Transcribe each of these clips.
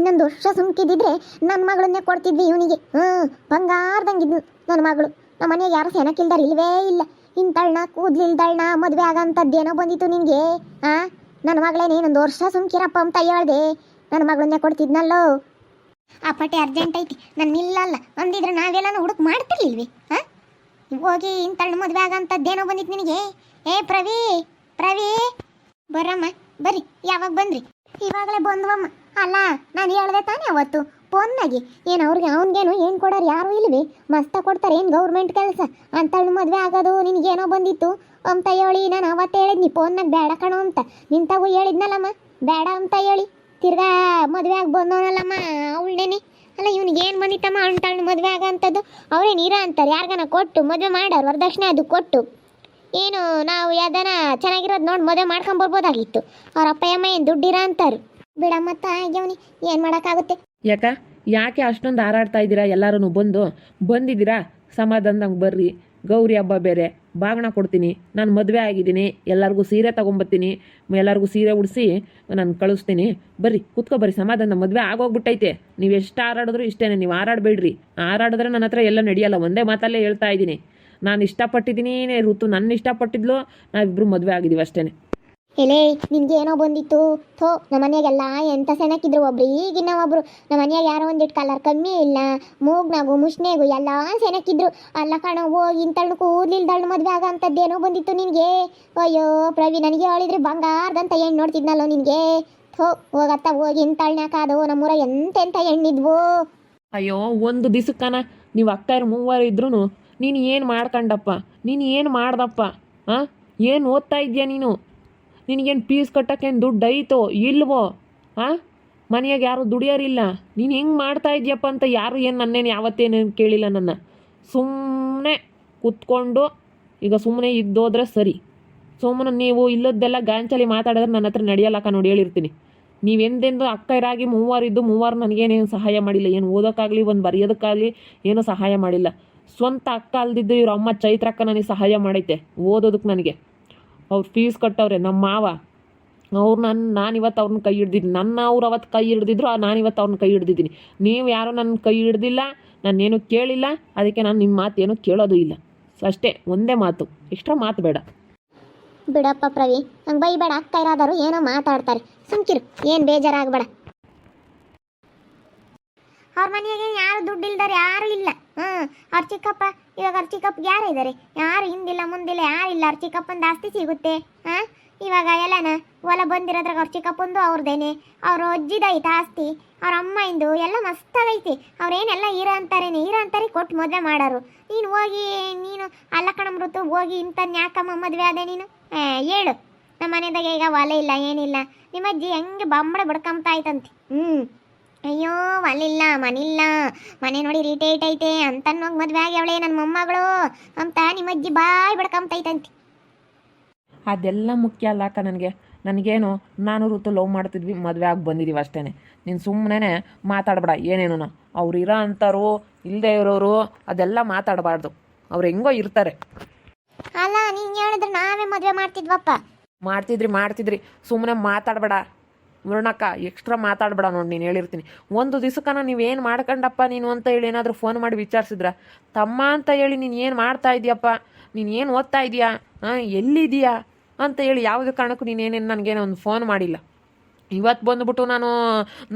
ಇನ್ನೊಂದು ವರ್ಷ ಸುಮ್ಕಿದ್ದಿದ್ರೆ ನನ್ನ ಮಗಳನ್ನೇ ಕೊಡ್ತಿದ್ವಿ ಇವನಿಗೆ. ಬಂಗಾರದಂಗಿದ್ನು ನನ್ನ ಮಗಳು. ನಮ್ಮ ಮನೆಗೆ ಯಾರು ಸೆನಕಿಲ್ದಾರ ಇಲ್ವೇ ಇಲ್ಲ. ಇಂತಳ್ನ ಕೂದ್ಲಿಲ್ದಳ್ನ ಮದುವೆ ಆಗಂತದ್ದೇನೋ ಬಂದಿತ್ತು ನಿನಗೆ. ನನ್ನ ಮಗಳೇನೆ ಇನ್ನೊಂದು ವರ್ಷ ಸುಮ್ಕಿರಪ್ಪ ಅಂತ ಹೇಳ್ದೆ, ನನ್ನ ಮಗಳನ್ನೇ ಕೊಡ್ತಿದ್ನಲ್ಲೋ. ಆ ಪಟ್ಟಿ ಅರ್ಜೆಂಟ್ ಐತಿ, ನಾನು ನಿಲ್ಲಲ್ಲ ಅಂದಿದ್ರೆ ನಾವೆಲ್ಲ ಹುಡುಕ್ ಮಾಡ್ತಿರ್ಲಿಲ್ವಿ. ಹೋಗಿ ಇಂತಳ್ನ ಮದುವೆ ಆಗಂತದ್ದೇನೋ ಬಂದಿತ್ತು ನಿನಗೆ. ಪ್ರವಿ ಬರ್ರಮ್ಮ ಬರ್ರಿ. ಯಾವಾಗ ಬಂದ್ರಿ? ಇವಾಗಲೇ ಬಂದ್ವಮ್ಮ. ಅಲ್ಲ ನಾನು ಹೇಳ್ದೆ ತಾನೇ ಅವತ್ತು ಫೋನ್ನಾಗಿ, ಏನು ಅವ್ರಿಗೆ ಅವನಿಗೇನು ಏನು ಕೊಡೋರು ಯಾರೂ ಇಲ್ವಿ, ಮಸ್ತ ಕೊಡ್ತಾರೆ ಏನು ಗೌರ್ಮೆಂಟ್ ಕೆಲಸ. ಅಂತಳ್ನ ಮದುವೆ ಆಗೋದು ನಿನಗೇನೋ ಬಂದಿತ್ತು ಅಂತ ಹೇಳಿ ನಾನು ಅವತ್ತು ಹೇಳಿದ್ನಿ ಫೋನ್ನಾಗ ಬೇಡ ಕಣೋ ಅಂತ. ನಿಂತಾಗೂ ಹೇಳಿದ್ನಲ್ಲಮ್ಮ ಬೇಡ ಅಂತ ಹೇಳಿ. ತಿರ್ಗಾ ಮದುವೆ ಆಗಿ ಬಂದವನಲ್ಲಮ್ಮ ಅವಳೇನೆ. ಅಲ್ಲ ಇವ್ನಿಗೇನು ಬಂದಿತ್ತಮ್ಮ ಅಂತಳ್ನ ಮದುವೆ ಆಗಂಥದ್ದು? ಅವರೇ ನೀರ ಅಂತಾರೆ, ಯಾರಿಗಾನ ಕೊಟ್ಟು ಮದುವೆ ಮಾಡೋರು ವರದಕ್ಷಿಣೆ ಅದು ಕೊಟ್ಟು. ಏನು ನಾವು ಯಾವ್ದಾನ ಚೆನ್ನಾಗಿರೋದು ನೋಡಿ ಮದುವೆ ಮಾಡ್ಕೊಂಬರ್ಬೋದಾಗಿತ್ತು. ಅವ್ರ ಅಪ್ಪ ಅಮ್ಮ ಏನು ದುಡ್ಡಿರ ಅಂತಾರೆ. ಬಿಡಮ್ಮತ್ತ ಆಗ್ಯವನಿ, ಏನು ಮಾಡೋಕ್ಕಾಗುತ್ತೆ. ಯಾಕೆ ಅಷ್ಟೊಂದು ಹಾರಾಡ್ತಾ ಇದ್ದೀರಾ? ಎಲ್ಲರೂ ಬಂದಿದ್ದೀರಾ ಸಮಾಧಾನದಂಗೆ ಬರ್ರಿ. ಗೌರಿ ಹಬ್ಬ ಬೇರೆ, ಬಾಗಣ ಕೊಡ್ತೀನಿ, ನಾನು ಮದುವೆ ಆಗಿದ್ದೀನಿ, ಎಲ್ಲರಿಗೂ ಸೀರೆ ತೊಗೊಂಬತ್ತೀನಿ, ಎಲ್ಲರಿಗೂ ಸೀರೆ ಉಡಿಸಿ ನಾನು ಕಳಿಸ್ತೀನಿ. ಬರ್ರಿ ಕೂತ್ಕೊಬರ್ರಿ, ಸಮಾಧಾನ ಮದುವೆ ಆಗೋಗ್ಬಿಟ್ಟೈತೆ. ನೀವು ಎಷ್ಟು ಹಾರಾಡಿದ್ರು ಇಷ್ಟೇ, ನೀವು ಹಾರಾಡಬೇಡ್ರಿ. ಹಾರಾಡಿದ್ರೆ ನನ್ನ ಹತ್ರ ಎಲ್ಲ ನಡೆಯಲ್ಲ. ಒಂದೇ ಮಾತಲ್ಲೇ ಹೇಳ್ತಾ ಇದ್ದೀನಿ, ನಾನು ಇಷ್ಟಪಟ್ಟಿದ್ದೀನಿ, ಋತು ನನ್ನ ಇಷ್ಟಪಟ್ಟಿದ್ಲು, ನಾವಿಬ್ಬರು ಮದುವೆ ಆಗಿದ್ದೀವಿ ಅಷ್ಟೇ. ಎಲೇ ನಿನ್ಗೇನೋ ಬಂದಿತ್ತು ಥೋ. ನಮ್ಮ ಮನೆಯಾಗೆಲ್ಲ ಎಂಥ ಸೆನಕಿದ್ರು, ಒಬ್ರು ಈಗಿನ ಒಬ್ರು. ನಮ್ಮ ಮನೆಯಾಗ ಯಾರೋ ಒಂದಿಟ್ಟು ಕಲರ್ ಕಮ್ಮಿ ಇಲ್ಲ, ಮೂಗ್ನಾಗು ಮುಷ್ನೆಗು ಎಲ್ಲ ಸೆನಕಿದ್ರು. ಅಲ್ಲ ಕಣೋ, ಹೋಗಿ ಇಂತಳ್ನು ಕೂದಲಿಲ್ದಳ್ನು ಮದುವೆ ಆಗಂಥದ್ದೇನೋ ಬಂದಿತ್ತು ನಿನಗೆ. ಅಯ್ಯೋ ಪ್ರವಿ, ನನಗೆ ಹೇಳಿದ್ರೆ ಬಂಗಾರದಂತ ಹೆಣ್ಣು ನೋಡ್ತಿದ್ನಲ್ಲೋ ನಿನಗೆ. ಥೋ ಹೋಗತ್ತ, ಹೋಗಿ ಇಂತಳ್ನ್ಯಾಕಾದೋ ನಮ್ಮೂರ ಎಂತೆಂಥ ಹೆಣ್ಣಿದ್ವು. ಅಯ್ಯೋ ಒಂದು ದಿವಸಕ್ಕನ ನೀವು ಅಕ್ಕರು ಮೂವರು ಇದ್ರೂ ನೀನು ಏನು ಮಾಡ್ಕೊಂಡಪ್ಪ, ನೀನು ಏನು ಮಾಡ್ದಪ್ಪ? ಏನು ಓದ್ತಾ ಇದೆಯಾ ನೀನು? ನಿನಗೇನು ಫೀಸ್ ಕಟ್ಟೋಕ್ಕೇನು ದುಡ್ಡು ಐತೋ ಇಲ್ವೋ? ಮನೆಯಾಗ ಯಾರು ದುಡಿಯೋರಿಲ್ಲ, ನೀನು ಹೆಂಗೆ ಮಾಡ್ತಾ ಇದೆಯಪ್ಪ ಅಂತ ಯಾರು ಏನು ನನ್ನೇನು ಯಾವತ್ತೇನೇನು ಕೇಳಿಲ್ಲ ನನ್ನ. ಸುಮ್ಮನೆ ಕೂತ್ಕೊಂಡು ಈಗ ಸುಮ್ಮನೆ ಇದ್ದೋದ್ರೆ ಸರಿ. ಸುಮ್ಮನೆ ನೀವು ಇಲ್ಲದ್ದೆಲ್ಲ ಗಾಂಚಲಿ ಮಾತಾಡಿದ್ರೆ ನನ್ನ ಹತ್ರ ನಡೆಯಲ್ಲಕ್ಕ ನೋಡಿ ಹೇಳಿರ್ತೀನಿ. ನೀವೆಂದೆಂದು ಅಕ್ಕರಾಗಿ ಮೂವರು ನನಗೇನೇನು ಸಹಾಯ ಮಾಡಿಲ್ಲ. ಏನು ಓದೋಕ್ಕಾಗಲಿ ಒಂದು ಬರೆಯೋದಕ್ಕಾಗಲಿ ಏನೂ ಸಹಾಯ ಮಾಡಿಲ್ಲ. ಸ್ವಂತ ಅಕ್ಕ ಅಲ್ದಿದ್ದು ಇವ್ರ ಅಮ್ಮ ಚೈತ್ರಕ್ಕ ನನಗೆ ಸಹಾಯ ಮಾಡೈತೆ ಓದೋದಕ್ಕೆ. ನನಗೆ ಅವ್ರು ಫೀಸ್ ಕಟ್ಟವ್ರೆ ನಮ್ಮ ಮಾವ. ಅವ್ರು ನಾನಿವತ್ತು ಅವ್ರನ್ನ ಕೈ ಹಿಡ್ದಿದ್ದೀನಿ. ಅವ್ರು ಅವತ್ತು ಕೈ ಹಿಡ್ದಿದ್ರು, ನಾನಿವತ್ತು ಅವ್ರನ್ನ ಕೈ ಹಿಡ್ದಿದ್ದೀನಿ. ನೀವು ಯಾರೂ ನನ್ನ ಕೈ ಹಿಡ್ದಿಲ್ಲ, ನಾನೇನು ಕೇಳಿಲ್ಲ. ಅದಕ್ಕೆ ನಾನು ನಿಮ್ಮ ಮಾತೇನು ಕೇಳೋದು ಇಲ್ಲ ಅಷ್ಟೇ. ಒಂದೇ ಮಾತು, ಎಕ್ಸ್ಟ್ರಾ ಮಾತು ಬೇಡ. ಬಿಡಪ್ಪ ಪ್ರವಿ, ಹಂಗೆ ಬೈಬೇಡ. ಅಕ್ಕ ಇರೋದಾರು ಏನೋ ಮಾತಾಡ್ತಾರೆ, ಸುಮ್ಕಿರು, ಏನು ಬೇಜಾರಾಗಬೇಡ. ಅವ್ರ ಮನೆಯಾಗೆ ಯಾರು ದುಡ್ಡು ಇಲ್ದಾರೆ ಯಾರು ಇಲ್ಲ. ಅವ್ರ ಚಿಕ್ಕಪ್ಪ, ಇವಾಗ ಅವ್ರ ಚಿಕ್ಕಪ್ಪಗೆ ಯಾರು ಇದ್ದಾರೆ? ಯಾರು ಹಿಂದಿಲ್ಲ ಮುಂದಿಲ್ಲ ಯಾರು ಇಲ್ಲ. ಅವ್ರ ಚಿಕ್ಕಪ್ಪಂದು ಆಸ್ತಿ ಸಿಗುತ್ತೆ. ಇವಾಗ ಎಲ್ಲನ ಹೊಲ ಬಂದಿರೋದ್ರಾಗ ಅವ್ರ ಚಿಕ್ಕಪ್ಪಂದು ಅವ್ರದ್ದೇನೆ, ಅವ್ರ ಅಜ್ಜಿದೈತೆ ಆಸ್ತಿ, ಅವ್ರ ಅಮ್ಮ ಇಂದು ಎಲ್ಲ ಮಸ್ತಾಗೈತಿ. ಅವ್ರೇನೆಲ್ಲ ಹೀರೋ ಅಂತಾರೆ ಕೊಟ್ಟು ಮದುವೆ ಮಾಡೋರು. ನೀನು ಹೋಗಿ ನೀನು ಅಲ್ಲ ಕಣಮೃತು, ಹೋಗಿ ಇಂಥದ್ದು ಯಾಕಮ್ಮ ಮದುವೆ ಆದೆ ನೀನು? ಹೇಳು. ನಮ್ಮ ಮನೆದಾಗ ಈಗ ಹೊಲ ಇಲ್ಲ ಏನಿಲ್ಲ. ನಿಮ್ಮ ಅಜ್ಜಿ ಹೆಂಗೆ ಬಂಬಳೆ ಬಡ್ಕೊಂಬ್ತಾ ಐತಂತೆ. ಅಯ್ಯೋ ಒಲಿಲ್ಲ ಮನಿಲ್ಲ, ಮನೆ ನೋಡಿ ರಿಟೇಟ್ ಐತೆ ಅಂತನ್ನೋಗಿ ಮದುವೆ ಆಗಿ ಅವಳೇ ನನ್ನ ಮೊಮ್ಮಗಳು ಅಂತ ನಿಮ್ಮ ಅಜ್ಜಿ ಬಾಯ್ ಬಡ್ಕೊಂಬತೈತಂತೆ. ಅದೆಲ್ಲ ಮುಖ್ಯ ಅಲ್ಲ ಅಕ್ಕ ನನಗೇನು. ನಾನು ಋತು ಲವ್ ಮಾಡ್ತಿದ್ವಿ, ಮದುವೆ ಆಗಿ ಬಂದಿದ್ದೀವಿ ಅಷ್ಟೇ. ನೀನು ಸುಮ್ಮನೆ ಮಾತಾಡಬೇಡ ಏನೇನು. ಅವ್ರು ಇರೋ ಅಂತಾರು ಇಲ್ಲದೆ ಇರೋರು ಅದೆಲ್ಲ ಮಾತಾಡಬಾರ್ದು. ಅವ್ರು ಹೆಂಗೋ ಇರ್ತಾರೆ. ಅಲ್ಲ ನೀನು ಹೇಳಿದ್ರೆ ನಾವೇ ಮದುವೆ ಮಾಡ್ತಿದ್ವಪ್ಪ. ಮಾಡ್ತಿದ್ರಿ ಸುಮ್ಮನೆ ಮಾತಾಡಬೇಡ ಮುರುಣಕ್ಕ. ಎಕ್ಸ್ಟ್ರಾ ಮಾತಾಡಬೇಡ ನೋಡಿ, ನೀನು ಹೇಳಿರ್ತೀನಿ. ಒಂದು ದಿವಸಕ್ಕನ ನೀವೇನು ಮಾಡ್ಕೊಂಡಪ್ಪ ನೀನು ಅಂತ ಹೇಳಿ ಏನಾದರೂ ಫೋನ್ ಮಾಡಿ ವಿಚಾರಿಸಿದ್ರ? ತಮ್ಮ ಅಂತ ಹೇಳಿ ನೀನು ಏನು ಮಾಡ್ತಾ ಇದೆಯಪ್ಪ, ನೀನು ಏನು ಓದ್ತಾ ಇದೆಯಾ, ಎಲ್ಲಿದೆಯಾ ಅಂತ ಹೇಳಿ ಯಾವುದೇ ಕಾರಣಕ್ಕೂ ನೀನೇನೇನು ನನಗೇನೋ ಒಂದು ಫೋನ್ ಮಾಡಿಲ್ಲ. ಇವತ್ತು ಬಂದುಬಿಟ್ಟು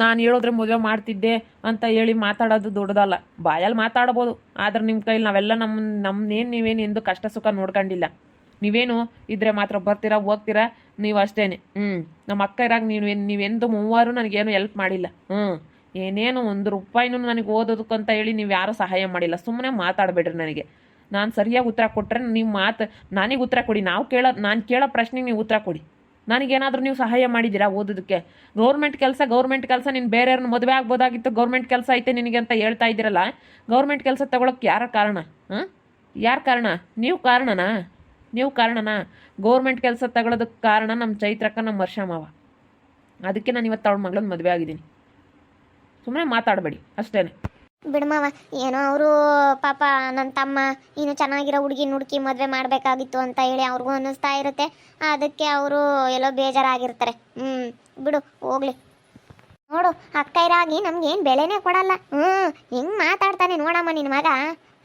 ನಾನು ಹೇಳಿದ್ರೆ ಮದುವೆ ಮಾಡ್ತಿದ್ದೆ ಅಂತ ಹೇಳಿ ಮಾತಾಡೋದು ದೊಡ್ಡದಲ್ಲ. ಬಾಯಲ್ಲಿ ಮಾತಾಡ್ಬೋದು, ಆದರೆ ನಿಮ್ಮ ಕೈಲಿ ನಾವೆಲ್ಲ ನಮ್ಮನ್ನೇನು ನೀವೇನು ಎಂದು ಕಷ್ಟ ಸುಖ ನೋಡ್ಕೊಂಡಿಲ್ಲ. ನೀವೇನು ಇದ್ರೆ ಮಾತ್ರ ಬರ್ತೀರಾ ಹೋಗ್ತೀರಾ ನೀವು ಅಷ್ಟೇ. ನಮ್ಮ ಅಕ್ಕ ಇರಾಗ ನೀವೆಂದು ಮೂವರು ನನಗೇನು ಹೆಲ್ಪ್ ಮಾಡಿಲ್ಲ. ಏನೇನು ಒಂದು ರೂಪಾಯಿನೂ ನನಗೆ ಓದೋದಕ್ಕಂತ ಹೇಳಿ ನೀವು ಯಾರೂ ಸಹಾಯ ಮಾಡಿಲ್ಲ. ಸುಮ್ಮನೆ ಮಾತಾಡಬೇಡ್ರಿ. ನನಗೆ ನಾನು ಸರಿಯಾಗಿ ಉತ್ತರ ಕೊಟ್ಟರೆ ನೀವು ನನಗೆ ಉತ್ತರ ಕೊಡಿ. ನಾನು ಕೇಳೋ ಪ್ರಶ್ನೆಗೆ ನೀವು ಉತ್ತರ ಕೊಡಿ. ನನಗೇನಾದರೂ ನೀವು ಸಹಾಯ ಮಾಡಿದ್ದೀರಾ ಓದೋದಕ್ಕೆ? ಗೌರ್ಮೆಂಟ್ ಕೆಲಸ ನೀನು ಬೇರೆಯವ್ರನ್ನ ಮದುವೆ ಆಗ್ಬೋದಾಗಿತ್ತು, ಗೌರ್ಮೆಂಟ್ ಕೆಲಸ ಐತೆ ನಿನಗೆ ಅಂತ ಹೇಳ್ತಾ ಇದ್ದೀರಲ್ಲ. ಗೌರ್ಮೆಂಟ್ ಕೆಲಸ ತಗೊಳಕ್ಕೆ ಯಾರ ಕಾರಣ? ಯಾರು ಕಾರಣ? ನೀವು ಕಾರಣನಾ? ಗೌರ್ಮೆಂಟ್ ಕೆಲಸ ತಗೊಳ್ಳೋದಕ್ಕೆ ಕಾರಣ ನಮ್ಮ ಚೈತ್ರಕ್ಕ, ನಮ್ಮ ವರ್ಷ ಮಾವ. ಅದಕ್ಕೆ ನಾನು ಇವತ್ತು ಅವಳ ಮಗಳನ್ನ ಮದುವೆ ಆಗಿದ್ದೀನಿ. ಸುಮ್ಮನೆ ಮಾತಾಡಬೇಡಿ ಅಷ್ಟೇ. ಬಿಡ್ಮವ, ಏನೋ ಅವರು ಪಾಪ ನನ್ನ ತಮ್ಮ ಇನ್ನು ಚೆನ್ನಾಗಿರೋ ಹುಡುಕಿ ಮದುವೆ ಮಾಡಬೇಕಾಗಿತ್ತು ಅಂತ ಹೇಳಿ ಅವ್ರಿಗೂ ಅನ್ನಿಸ್ತಾ ಇರುತ್ತೆ. ಅದಕ್ಕೆ ಅವರು ಎಲ್ಲೋ ಬೇಜಾರಾಗಿರ್ತಾರೆ. ಬಿಡು ಹೋಗ್ಲಿ. ನೋಡು ಅಕ್ಕೈರಾಗಿ ನಮ್ಗೇನು ಬೆಲೆನೇ ಕೊಡಲ್ಲ. ಹೆಂಗ್ ಮಾತಾಡ್ತಾನೆ ನೋಡಮ್ಮ ನಿನ್ನ ಮಗ.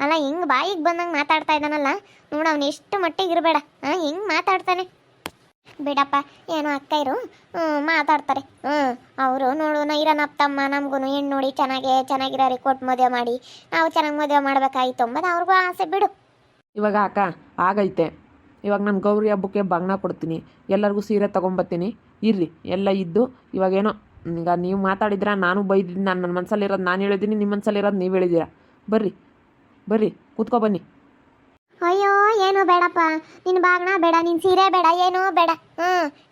ಅಲ್ಲ ಹಿಂಗ್ ಬಾಯಿಗೆ ಬಂದಂಗೆ ಮಾತಾಡ್ತಾ ಇದ್ದಾನಲ್ಲ ನೋಡು, ಅವ್ನು ಎಷ್ಟು ಮಟ್ಟಿಗೆ ಇರಬೇಡ. ಹೆಂಗ್ ಮಾತಾಡ್ತಾನೆ ಬಿಡಪ್ಪ. ಏನೋ ಅಕ್ಕೈರು ಮಾತಾಡ್ತಾರೆ. ಅವರು ನೋಡು ಇರೋನಪ್ಪ ತಮ್ಮ, ನಮಗೂ ಹೆಣ್ಣು ನೋಡಿ ಚೆನ್ನಾಗಿರೋ ಕೊಟ್ಟು ಮದುವೆ ಮಾಡಿ ನಾವು ಚೆನ್ನಾಗಿ ಮದುವೆ ಮಾಡ್ಬೇಕಾಯ್ತು ಅಂಬದು ಅವ್ರಿಗೂ ಆಸೆ ಬಿಡು. ಇವಾಗ ಅಕ್ಕ ಆಗೈತೆ, ಇವಾಗ ನಾನು ಗೌರಿ ಹಬ್ಬಕ್ಕೆ ಬಾಗ್ನ ಕೊಡ್ತೀನಿ, ಎಲ್ಲರಿಗೂ ಸೀರೆ ತೊಗೊಂಬತ್ತೀನಿ, ಇರ್ರಿ ಎಲ್ಲ ಇದ್ದು. ಇವಾಗೇನೋ ಈಗ ನೀವು ಮಾತಾಡಿದ್ರೆ ನಾನು ಬೈದಿದ್ದು, ನನ್ನ ಮನಸ್ಸಲ್ಲಿರೋದು ನಾನು ಹೇಳಿದ್ದೀನಿ, ನಿಮ್ಮ ಮನಸ್ಸಲ್ಲಿರೋದು ನೀವು ಹೇಳಿದ್ದೀರಾ. ಬರ್ರಿ ಕೂತ್ಕೊ ಬನ್ನಿ. ಅಯ್ಯೋ ಏನೋ ಬೇಡಪ್ಪ, ನಿನ್ನ ಬಾಗ್ನ ಬೇಡ, ನಿನ್ನ ಸೀರೆ ಬೇಡ, ಏನೋ ಬೇಡ.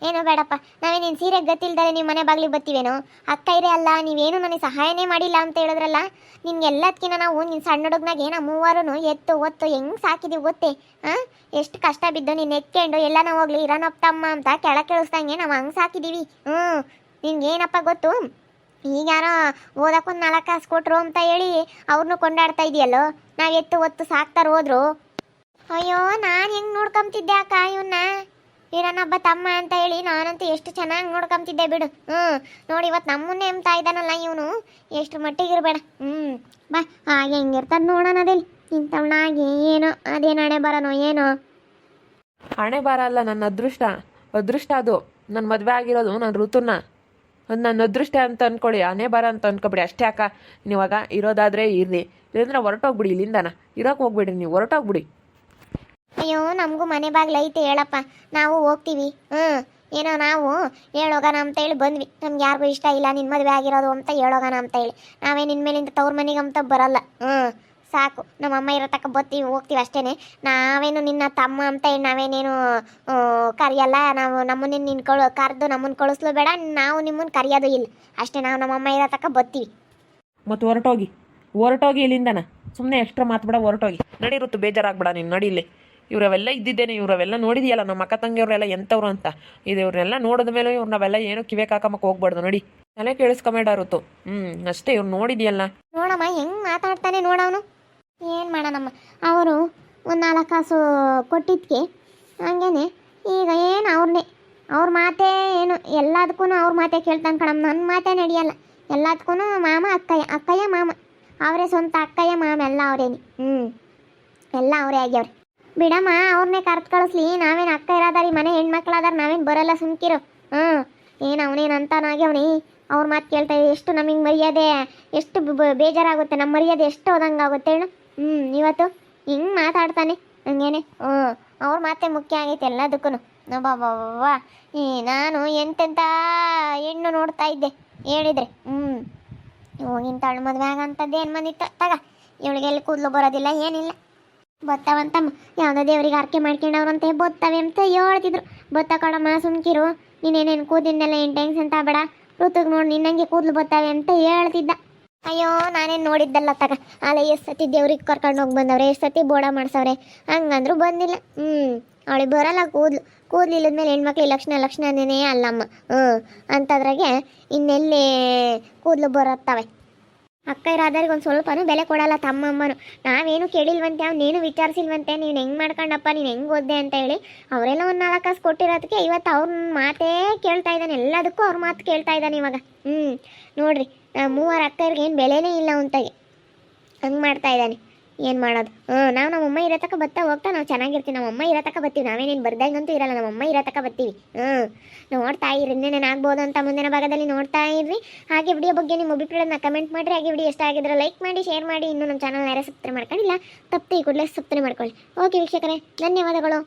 ಏನೋ ಬೇಡಪ್ಪ. ನಾವೇ ನಿನ್ನ ಸೀರೆ ಗೊತ್ತಿಲ್ದರೆ ನಿಮ್ಮ ಮನೆ ಬಾಗ್ಲಿಗೆ ಬರ್ತೀವೇನೋ? ಅಕ್ಕೈರೇ ಅಲ್ಲ, ನೀವೇನು ನನಗೆ ಸಹಾಯನೇ ಮಾಡಿಲ್ಲ ಅಂತ ಹೇಳಿದ್ರಲ್ಲ. ನಿನ್ಗೆಲ್ಲದಕ್ಕಿಂತ ನಾವು ನಿನ್ನ ಸಣ್ಣ ಹುಡುಗನಾಗ ಏನೋ ಮೂವರು ಎತ್ತು ಒತ್ತು ಹೆಂಗೆ ಸಾಕಿದೀವಿ ಗೊತ್ತೇ? ಎಷ್ಟು ಕಷ್ಟ ಬಿದ್ದು ನಿನ್ನ ಎತ್ಕೊಂಡು ಎಲ್ಲನ ಹೋಗ್ಲಿ ಇರೋನಪ್ಪ ತಮ್ಮ ಅಂತ ಕೆಳಗಿಳಿಸ್ದಂಗೆ ನಾವು ಹಂಗೆ ಸಾಕಿದ್ದೀವಿ. ನಿನ್ಗೇನಪ್ಪ ಗೊತ್ತು? ಈಗ ಯಾರೋ ಓದಕ್ಕೊಂದು 4 ಕಾಸು ಕೊಟ್ರು ಅಂತ ಹೇಳಿ ಅವ್ರನ್ನೂ ಕೊಂಡಾಡ್ತಾ ಇದೆಯಲ್ಲೋ. ನಾವು ಎತ್ತು ಒತ್ತು ಸಾಕ್ತಾರೆ ಹೋದ್ರು. ಅಯ್ಯೋ ನಾನು ಹೆಂಗೆ ನೋಡ್ಕೊಂತಿದ್ದೆ ಅಕ್ಕ ಇವನ್ನ, ಇರೋನೊಬ್ಬ ತಮ್ಮ ಅಂತ ಹೇಳಿ ನಾನಂತೂ ಎಷ್ಟು ಚೆನ್ನಾಗಿ ನೋಡ್ಕೊಂತಿದ್ದೆ ಬಿಡು. ನೋಡಿ ಇವತ್ತು ನಮ್ಮನ್ನೇ ಎಂತ ಇದ್ದಾನಲ್ಲ ಇವನು, ಎಷ್ಟು ಮಟ್ಟಿಗಿರ್ಬೇಡ. ಬಾ ಹಾಗೆ ಹೆಂಗಿರ್ತಾನೆ ನೋಡೋಣ ಅದಿಲ್ಲಿ ಇಂಥವನಾಗಿ. ಏನೋ ಅದೇನು ಹಣೆ ಬರೋನೋ ಏನೋ. ಹಣೆ ಬಾರ ಅಲ್ಲ, ನನ್ನ ಅದೃಷ್ಟ ಅದು. ನನ್ನ ಮದುವೆ ಆಗಿರೋದು ನನ್ನ ಋತುನ, ಅದು ನನ್ನ ಅದೃಷ್ಟ ಅಂತ ಅಂದ್ಕೊಳ್ಳಿ, ಹಣೆ ಬಾರ ಅಂತ ಅಂದ್ಕೊಬಿಡಿ ಅಷ್ಟೇ ಅಕ್ಕ. ನೀವಾಗ ಇರೋದಾದರೆ ಇರಲಿ, ಇಲ್ಲಂದ್ರೆ ಹೊರಟೋಗ್ಬಿಡಿ ಇಲ್ಲಿಂದಾನ. ಇರೋಕೆ ಹೋಗ್ಬಿಡ್ರಿ, ನೀವು ಹೊರಟೋಗ್ಬಿಡಿ. ಅಯ್ಯೋ ನಮಗೂ ಮನೆ ಬಾಗ್ಲು ಐತೆ ಹೇಳಪ್ಪ, ನಾವು ಹೋಗ್ತೀವಿ. ಏನೋ ನಾವು ಹೇಳೋಗೋಣ ಅಂತ ಹೇಳಿ ಬಂದ್ವಿ. ನಮ್ಗೆ ಯಾರಿಗೂ ಇಷ್ಟ ಇಲ್ಲ ನಿನ್ನ ಮದುವೆ ಆಗಿರೋದು ಅಂತ ಹೇಳೋಗೋಣ ಅಂತ ಹೇಳಿ. ನಾವೇ ನಿನ್ನ ಮೇಲಿಂದ ತವ್ರ ಮನೆಗೆ ಅಂತ ಬರಲ್ಲ. ಸಾಕು, ನಮ್ಮಮ್ಮ ಇರೋ ತಕ್ಕ ಬರ್ತೀವಿ ಹೋಗ್ತೀವಿ ಅಷ್ಟೇ. ನಾವೇನು ನಿನ್ನ ತಮ್ಮ ಅಂತ ಹೇಳಿ ನಾವೇನೇನು ಕರೆಯಲ್ಲ. ನಾವು ನಮ್ಮನ್ನ ನಿನ್ನ ಕರೆದು ನಮ್ಮನ್ನು ಕಳಿಸ್ಲು ಬೇಡ, ನಾವು ನಿಮ್ಮನ್ನು ಕರೆಯೋದು ಇಲ್ಲ ಅಷ್ಟೇ. ನಾವು ನಮ್ಮಮ್ಮ ಇರೋ ತಕ್ಕ ಬರ್ತೀವಿ. ಮತ್ತು ಹೊರಟೋಗಿ ಇಲ್ಲಿಂದನ. ಸುಮ್ಮನೆ ಎಕ್ಸ್ಟ್ರಾ ಮಾತುಬೇಡ, ಹೊರಟೋಗಿ. ನಡಿರುತ್ತು, ಬೇಜಾರಾಗ್ಬೇಡ ನೀನು, ನಡಿ ಇಲ್ಲಿ. ಇವರವೆಲ್ಲ ಇದ್ದಿದ್ದೇನೆ, ಇವರವೆಲ್ಲ ನೋಡಿದೆಯಲ್ಲ ನಮ್ಮ ಅಕ್ಕ ತಂಗಿಯವರೆಲ್ಲ ಎಂಥವ್ರು ಅಂತ. ಇದು ಇವ್ರನ್ನೆಲ್ಲ ನೋಡಿದ ಮೇಲೆ ನಾವೆಲ್ಲ ಏನೋ ಕಿವೆ ಕಾಕಮ್ಮಕ್ಕೆ ಹೋಗ್ಬಾರ್ದು. ನೋಡಿ ತಲೆ ಕೇಳಿಸ್ಕೊಂಬೇಡ ಇರುತ್ತು. ಅಷ್ಟೇ, ಇವ್ರು ನೋಡಿದೆಯಲ್ಲ. ನೋಡಮ್ಮ ಹೆಂಗೆ ಮಾತಾಡ್ತಾನೆ ನೋಡವನು. ಏನು ಮಾಡೋಣಮ್ಮ, ಅವರು ಒಂದು 4 ಕಾಸು ಕೊಟ್ಟಿದ್ದಕ್ಕೆ ಹಂಗೇನೆ ಈಗ ಏನು ಅವ್ರ ಮಾತೇ ಏನು ಎಲ್ಲದಕ್ಕೂ ಅವ್ರ ಮಾತೇ ಕೇಳ್ತಾನೆ ಕಣಮ್ಮ. ನನ್ನ ಮಾತೇ ನಡೆಯಲ್ಲ. ಎಲ್ಲದಕ್ಕೂ ಮಾಮ ಅಕ್ಕಯ್ಯ ಮಾಮ, ಅವರೇ ಸ್ವಂತ ಅಕ್ಕಯ್ಯ ಮಾಮ ಎಲ್ಲ ಅವರೇನಿ. ಎಲ್ಲ ಅವರೇ ಆಗ್ಯವ್ರೆ ಬಿಡಮ್ಮ. ಅವ್ರನ್ನೇ ಕರ್ತು ಕಳಿಸ್ಲಿ, ನಾವೇನು ಅಕ್ಕ ಇರೋದಾರಿ, ಮನೆ ಹೆಣ್ಮಕ್ಳಾದಾರ, ನಾವೇನು ಬರಲ್ಲ ಸುಮ್ಕಿರು. ಏನು ಅವನೇನು ಅಂತಾನಾಗ್ಯವನಿ, ಅವ್ರ ಮಾತು ಕೇಳ್ತಾ ಎಷ್ಟು ನಮಗೆ ಮರ್ಯಾದೆ, ಎಷ್ಟು ಬೇಜಾರಾಗುತ್ತೆ, ನಮ್ಮ ಮರ್ಯಾದೆ ಎಷ್ಟು ಹೋದಂಗೆ ಆಗುತ್ತೆ ಹೇಳು. ಇವತ್ತು ಹಿಂಗೆ ಮಾತಾಡ್ತಾನೆ ಹಂಗೇನೆ. ಅವ್ರ ಮಾತೇ ಮುಖ್ಯ ಆಗೈತೆ ಎಲ್ಲದಕ್ಕೂ. ಬಾಬಾ ನಾನು ಎಂತೆಂಥ ಹೆಣ್ಣು ನೋಡ್ತಾ ಇದ್ದೆ ಹೇಳಿದ್ರೆ. ಹೋಗಿಂತಾಳು ಮದುವೆ ಆಗಂಥದ್ದು ಏನು ಬಂದಿತ್ತು ತಗ. ಇವಳಿಗೆ ಎಲ್ಲಿ ಕೂದಲು ಬರೋದಿಲ್ಲ ಏನಿಲ್ಲ. ಬತ್ತಾವಂತಮ್ಮ ಯಾವುದೋ ದೇವ್ರಿಗೆ ಆರ್ಕೆ ಮಾಡ್ಕೊಂಡವ್ರಂತೆ ಬತ್ತವೆ ಅಂತ ಹೇಳ್ತಿದ್ರು. ಬತ್ತ ಕಣಮ್ಮ ಸುಮ್ಕಿರು, ನೀನೇನೇನು ಕೂದಿಂದೆಲ್ಲ ಏನು ಟೆನ್ಷನ್ ತಗಬೇಡ, ಋತುಗೆ ನೋಡಿ ನಿನ್ನಂಗೆ ಕೂದಲು ಬತ್ತವೆ ಅಂತ ಹೇಳ್ತಿದ್ದ. ಅಯ್ಯೋ ನಾನೇನು ನೋಡಿದ್ದಲ್ಲ ತಗ. ಅಲ್ಲ ಎಷ್ಟು ಸತಿ ದೇವ್ರಿಗೆ ಕರ್ಕೊಂಡು ಹೋಗಿ ಬಂದವ್ರೆ, ಎಷ್ಟು ಸತಿ ಬೋಡ ಮಾಡ್ಸವ್ರೆ, ಹಂಗಂದ್ರು ಬಂದಿಲ್ಲ. ಅವಳಿಗೆ ಬರೋಲ್ಲ ಕೂದಲಿಲ್ಲದ್ಮೇಲೆ ಹೆಣ್ಮಕ್ಳಿಗೆ ಲಕ್ಷಣನೇ ಅಲ್ಲಮ್ಮ. ಅಂಥದ್ರಾಗೆ ಇನ್ನೆಲ್ಲಿ ಕೂದಲು ಬರುತ್ತವೆ. ಅಕ್ಕ ಇರೋದ್ರಿಗೆ ಒಂದು ಸ್ವಲ್ಪನೂ ಬೆಲೆ ಕೊಡಲ್ಲ ತಮ್ಮಮ್ಮನು. ನಾವೇನು ಕೇಳಿಲ್ವಂತೆ, ಅವನೇನು ವಿಚಾರಿಸಿಲ್ವಂತೆ, ನೀನು ಹೆಂಗೆ ಮಾಡ್ಕೊಂಡಪ್ಪ, ನೀನು ಹೆಂಗೆ ಓದ್ದೆ ಅಂತ ಹೇಳಿ. ಅವರೆಲ್ಲ ಒಂದು 4 ಕಾಸು ಕೊಟ್ಟಿರೋದಕ್ಕೆ ಇವತ್ತು ಅವ್ರ ಮಾತೇ ಕೇಳ್ತಾ ಇದ್ದಾನೆ, ಎಲ್ಲದಕ್ಕೂ ಅವ್ರ ಮಾತು ಕೇಳ್ತಾ ಇದ್ದಾನೆ ಇವಾಗ. ನೋಡ್ರಿ, 3 ಅಕ್ಕರಿಗೆ ಏನು ಬೆಲೆನೇ ಇಲ್ಲ ಅಂತಾಗೆ ಹಂಗೆ ಮಾಡ್ತಾ ಇದ್ದಾನೆ. ಏನು ಮಾಡೋದು? ನಾವು ನಮ್ಮಮ್ಮ ಇರೋ ತಕ್ಕ ಬರ್ತಾ ಹೋಗ್ತಾ ನಾವು ಚೆನ್ನಾಗಿರ್ತೀವಿ. ನಮ್ಮಮ್ಮ ಇರೋ ತಕ್ಕ ಬರ್ತೀವಿ, ನಾವೇನೇನು ಬರ್ದಂಗಂತೂ ಇರಲ್ಲ, ನಮ್ಮಮ್ಮ ಇರೋ ತಕ್ಕ ಬರ್ತೀವಿ. ನೋಡ್ತಾ ಇರಿ, ಇನ್ನೇನು ಆಗ್ಬೋದು ಅಂತ ಮುಂದಿನ ಭಾಗದಲ್ಲಿ ನೋಡ್ತಾ ಇರ್ರಿ. ಹಾಗೆ ವಿಡಿಯೋ ಬಗ್ಗೆ ನಿಮ್ಮ ಅಭಿಪ್ರಾಯನ ಕಮೆಂಟ್ ಮಾಡಿರಿ. ಹಾಗೆ ವಿಡಿಯೋ ಇಷ್ಟ ಆಗಿದ್ರೆ ಲೈಕ್ ಮಾಡಿ, ಶೇರ್ ಮಾಡಿ. ಇನ್ನೂ ನಮ್ಮ ಚಾನಲ್ ಯಾರೇ ಸಬ್ಸ್ಕ್ರೈಬ್ ಮಾಡ್ಕೊಂಡಿಲ್ಲ ತಪ್ಪು ಈ ಕೂಡಲೇ ಸಬ್ಸ್ಕ್ರೈಬ್ ಮಾಡ್ಕೊಳ್ಳಿ. ಓಕೆ ವೀಕ್ಷಕರೇ, ಧನ್ಯವಾದಗಳು.